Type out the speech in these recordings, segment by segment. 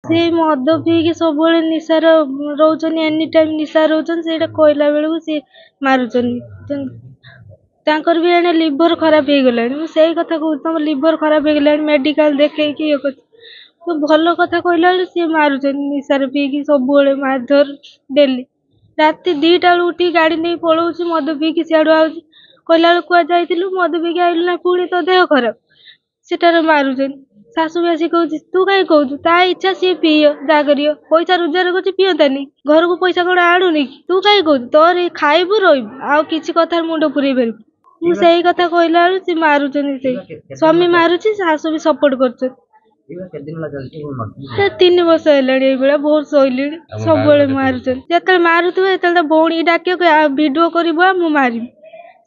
ସେ ମଦ ପିଇକି ସବୁବେଳେ ନିଶାର ରହୁଛନ୍ତି, ଏନି ଟାଇମ୍ ନିଶା ରହୁଛନ୍ତି। ସେଇଟା କହିଲା ବେଳକୁ ସିଏ ମାରୁଛନ୍ତି। ତାଙ୍କର ବି ଏଣେ ଲିଭର ଖରାପ ହେଇଗଲାଣି। ମୁଁ ସେଇ କଥା କହୁଛି, ତମ ଲିଭର ଖରାପ ହେଇଗଲାଣି, ମେଡିକାଲ ଦେଖେଇକି ଇଏ କରୁଛି। ତ ଭଲ କଥା କହିଲା ବେଳେ ସିଏ ମାରୁଛନ୍ତି, ନିଶାରେ ପିଇକି ସବୁବେଳେ ମାରଧର ଡେଲି। ରାତି 2ଟା ବେଳୁ ଉଠିକି ଗାଡି ନେଇ ପଳଉଛି, ମଦ ପିଇକି ସିଆଡୁ ଆଉଛି। କହିଲା ବେଳକୁ କୁଆଡେ ଯାଇଥିଲୁ, ମଦ ପିଇକି ଆଇଲୁ ନା, ପୁଣି ତୋ ଦେହ ଖରାପ। ସେଟାରେ ମାରୁଛନ୍ତି। ଶାଶୁ ବି ଆସି କହୁଛି, ତୁ କାହିଁ କହୁଛୁ, ତା ଇଚ୍ଛା, ସିଏ ପିଅ ଯାହା କରିବ, ପଇସା ରୋଜଗାର କରୁଛି, ପିଅନ୍ତାନି, ଘରକୁ ପଇସା କଣ ଆଣୁନି କି? ତୁ କାହିଁ କହୁଛୁ, ତୋର ଖାଇବୁ ରହିବୁ, ଆଉ କିଛି କଥାରେ ମୁଣ୍ଡ ପୁରେଇ ପାରିବୁ। ମୁଁ ସେଇ କଥା କହିଲା ବେଳୁ ସେ ମାରୁଛନ୍ତି। ସେଇ ସ୍ୱାମୀ ମାରୁଛି, ଶାଶୁ ବି ସପୋର୍ଟ କରୁଛନ୍ତି। 3 ବର୍ଷ ହେଲାଣି ଏଇଭଳିଆ, ବହୁତ ସହିଲିଣି। ସବୁବେଳେ ମାରୁଛନ୍ତି। ଯେତେବେଳେ ମାରୁଥିବ, ଯେତେବେଳେ ତା ଭଉଣୀ ଡାକିବ, ଭିଡିଓ କରିବ, ମୁଁ ମାରିବି।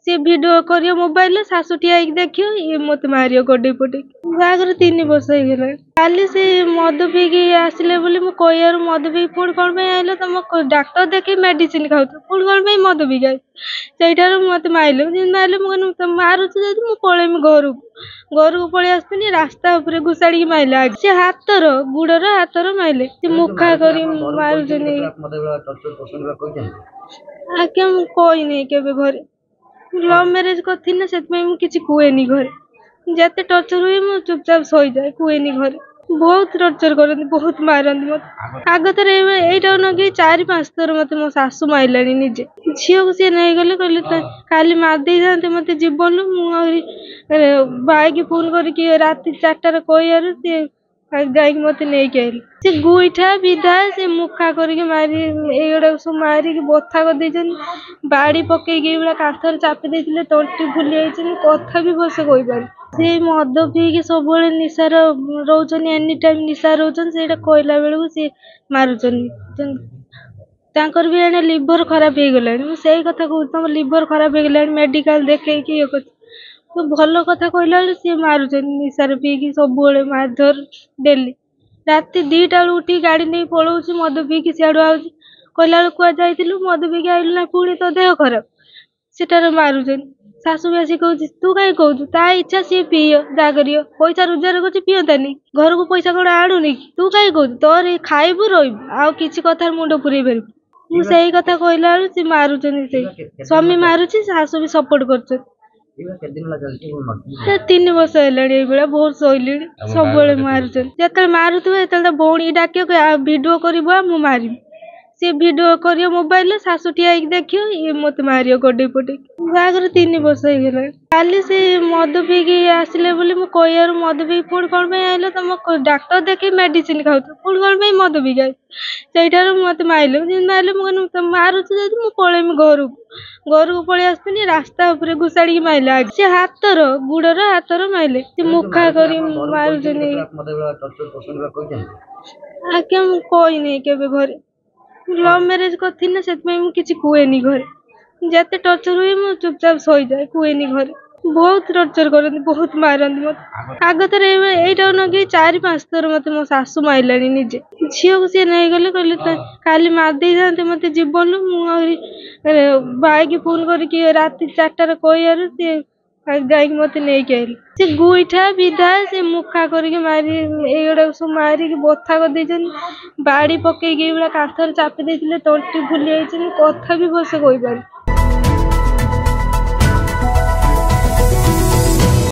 ସିଏ ଭିଡିଓ କରିବ ମୋବାଇଲରେ, ଶାଶୁ ଠିଆ ହେଇକି ଦେଖିବ, ଇଏ ମତେ ମାରିବ ଗଡେଇ ପଟେଇ। ବାହାଘର 3 ବର୍ଷ ହେଇଗଲାଣି। କାଲି ସେ ମଦ ପିଇକି ଆସିଲେ ବୋଲି ମୁଁ କହିବାରୁ, ମଦ ପିଇକି ପୁଣି କଣ ପାଇଁ ଆଇଲ, ତମ ଡାକ୍ତର ଦେଖି ମେଡିସିନ ଖାଉଥିଲ, ପୁଣି କଣ ପାଇଁ ମଦ ପିଇକି ଆଇଲ? ସେଇଠାରୁ ମତେ ମାଇଲେ। ମାଇଲେ, ମୁଁ କହିଲି ତମେ ମାରୁଛ ଯଦି ମୁଁ ପଳେଇମି ଘରକୁ ପଳେଇ ଆସିଥିଲି। ରାସ୍ତା ଉପରେ ଘୁଷାଡିକି ମାଇଲେ। ସେ ହାତର, ଗୁଡର, ହାତର ମାଇଲେ। ସେ ମୁଖା କରି ମାରୁଛନ୍ତି। ଆଜ୍ଞା ମୁଁ କହିନି କେବେ ଘରେ। ଲଭ୍ ମ୍ୟାରେଜ କରିଥିଲି ନା, ସେଥିପାଇଁ ମୁଁ କିଛି କୁହେନି ଘରେ। ଯେତେ ଟର୍ଚର ହୁଏ ମୁଁ ଚୁପଚାପ ସହିଯାଏ, କୁହେନି ଘରେ। ବହୁତ ଟର୍ଚର କରନ୍ତି, ବହୁତ ମାରନ୍ତି ମତେ। ଆଗଥର ଏଇଟା ନକି 4-5 ଥର ମତେ ମୋ ଶାଶୁ ମାଇଲାଣି ନିଜେ। ଝିଅକୁ ସିଏ ନେଇଗଲେ, କହିଲେ କାଲି ମାରି ଦେଇଥାନ୍ତେ ମତେ ଜୀବନରୁ। ମୁଁ ଆହୁରି ଭାଇକି ଫୋନ କରିକି ରାତି 4ଟାରେ କହିବାରୁ ସିଏ ଯାଇକି ମତେ ନେଇକି ଆଇଲେ। ସେ ଗୁଇଠା ବିଧା, ସେ ମୁଖା କରିକି ମାରି, ଏଇଗୁଡାକୁ ସବୁ ମାରିକି ବଥା କରିଦେଇଛନ୍ତି। ବାଡି ପକେଇକି ଏଇଭଳିଆ କାନ୍ଥରେ ଚାପି ଦେଇଥିଲେ, ତଣ୍ଟି ଫୁଲି ଯାଇଛି। ମୁଁ କଥା ବି ଭଲସେ କହିପାରୁନି। ସେ ମଦ ପିଇକି ସବୁବେଳେ ନିଶାର ରହୁଛନ୍ତି, ଏନି ଟାଇମ୍ ନିଶା ରହୁଛନ୍ତି। ସେଇଟା କହିଲା ବେଳକୁ ସିଏ ମାରୁଛନ୍ତି। ତାଙ୍କର ବି ଏଣେ ଲିଭର ଖରାପ ହେଇଗଲାଣି। ମୁଁ ସେଇ କଥା କହୁଛି, ତମ ଲିଭର ଖରାପ ହେଇଗଲାଣି, ମେଡିକାଲ ଦେଖେଇକି ଇଏ କରୁଛି। ତ ଭଲ କଥା କହିଲା ବେଳେ ସିଏ ମାରୁଛନ୍ତି, ନିଶାରେ ପିଇକି ସବୁବେଳେ ମାରଧର ଡେଲି। ରାତି 2ଟା ବେଳୁ ଉଠିକି ଗାଡି ନେଇ ପଳଉଛି, ମଦ ପିଇକି ସିଆଡୁ ଆଉଛି। କହିଲା ବେଳକୁ କୁଆଡେ ଯାଇଥିଲୁ, ମଦ ପିଇକି ଆଇଲୁ ନା, ପୁଣି ତୋ ଦେହ ଖରାପ। ସେଟାରେ ମାରୁଛନ୍ତି। ଶାଶୁ ବି ଆସି କହୁଛି, ତୁ କାହିଁ କହୁଛୁ, ତା ଇଚ୍ଛା, ସିଏ ପିଅ ଯାହା କରିବ, ପଇସା ରୋଜଗାର କରୁଛି, ପିଅନ୍ତାନି, ଘରକୁ ପଇସା କଣ ଆଣୁନି କି? ତୁ କାହିଁ କହୁଛୁ, ତୋର ଖାଇବୁ ରହିବୁ, ଆଉ କିଛି କଥାରେ ମୁଣ୍ଡ ପୁରେଇ ପାରିବୁ। ମୁଁ ସେଇ କଥା କହିଲା ବେଳୁ ସେ ମାରୁଛନ୍ତି। ସେଇ ସ୍ୱାମୀ ମାରୁଛି, ଶାଶୁ ବି ସପୋର୍ଟ କରୁଛନ୍ତି। 3 ବର୍ଷ ହେଲାଣି ଏଇଭଳିଆ, ବହୁତ ସହିଲିଣି। ସବୁବେଳେ ମାରୁଛନ୍ତି। ଯେତେବେଳେ ମାରୁଥିବ, ଯେତେବେଳେ ତା ଭଉଣୀ ଡାକିବ, ଭିଡିଓ କରିବ, ମୁଁ ମାରିବି। ସିଏ ଭିଡିଓ କରିବ ମୋବାଇଲରେ, ଶାଶୁ ଠିଆ ହେଇକି ଦେଖିବ, ଇଏ ମତେ ମାରିବ ଗଡେଇ ପଟେଇ। ବାହାଘର 3 ବର୍ଷ ହେଇଗଲାଣି। କାଲି ସେ ମଦ ପିଇକି ଆସିଲେ ବୋଲି ମୁଁ କହିବାରୁ, ମଦ ପିଇକି ପୁଣି କଣ ପାଇଁ ଆଇଲ, ତମ ଡାକ୍ତର ଦେଖି ମେଡିସିନ ଖାଉଥିଲ, ପୁଣି କଣ ପାଇଁ ମଦ ପିଇକି ଆଇଲ? ସେଇଠାରୁ ମତେ ମାଇଲେ। ମାଇଲେ, ମୁଁ କହିଲି ତମେ ମାରୁଛ ଯଦି ମୁଁ ପଳେଇମି ଘରକୁ ପଳେଇ ଆସିଥିଲି। ରାସ୍ତା ଉପରେ ଘୁଷାଡିକି ମାଇଲେ। ସେ ହାତର, ଗୁଡର, ହାତର ମାଇଲେ। ସେ ମୁଖା କରି ମାରୁଛନ୍ତି। ଆଜ୍ଞା ମୁଁ କହିନି କେବେ ଘରେ। ଲଭ୍ ମ୍ୟାରେଜ କରିଥିଲି ନା, ସେଥିପାଇଁ ମୁଁ କିଛି କୁହେନି ଘରେ। ଯେତେ ଟର୍ଚର ହୁଏ ମୁଁ ଚୁପଚାପ ସହିଯାଏ, କୁହେନି ଘରେ। ବହୁତ ଟର୍ଚର କରନ୍ତି, ବହୁତ ମାରନ୍ତି ମତେ। ଆଗଥର ଏଇଟା ନକି 4-5 ଥର ମତେ ମୋ ଶାଶୁ ମାଇଲାଣି ନିଜେ। ଝିଅକୁ ସିଏ ନେଇଗଲେ, କହିଲେ କାଲି ମାରି ଦେଇଥାନ୍ତେ ମତେ ଜୀବନରୁ। ମୁଁ ଆହୁରି ଭାଇକି ଫୋନ କରିକି ରାତି 4ଟାରେ କହିବାରୁ ସିଏ ଯାଇକି ମତେ ନେଇକି ଆଇଲେ। ସେ ଗୁଇଠା ବିଧା, ସେ ମୁଖା କରିକି ମାରି, ଏଇଗୁଡାକୁ ସବୁ ମାରିକି ବଥା କରିଦେଇଛନ୍ତି। ବାଡି ପକେଇକି ଏଇଭଳିଆ କାନ୍ଥରେ ଚାପି ଦେଇଥିଲେ, ତଣ୍ଟି ଫୁଲି ଯାଇଛି। ମୁଁ କଥା ବି ଭଲସେ କହିପାରୁନି।